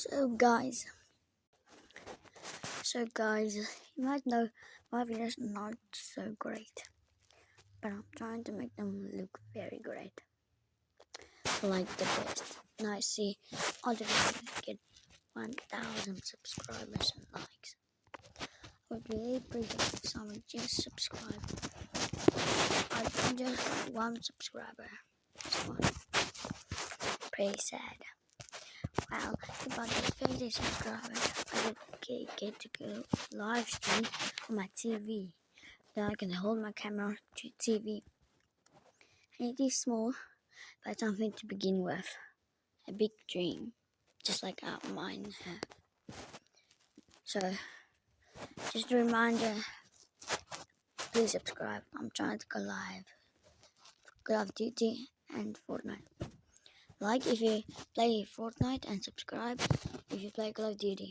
So guys, you might know my videos are not so great, but I'm trying to make them look very great, like the best. Now I see all the videos get 1,000 subscribers and likes. I would really appreciate if someone just subscribe. I just got one subscriber. This one. Pretty sad. Well, if I get 50 subscribers, I would get to go live stream on my TV. Then I can hold my camera to TV. And it is small, but something to begin with. A big dream, just like mine have. So, just a reminder, please subscribe. I'm trying to go live. Call of Duty and Fortnite. Like if you play Fortnite and subscribe if you play Call of Duty.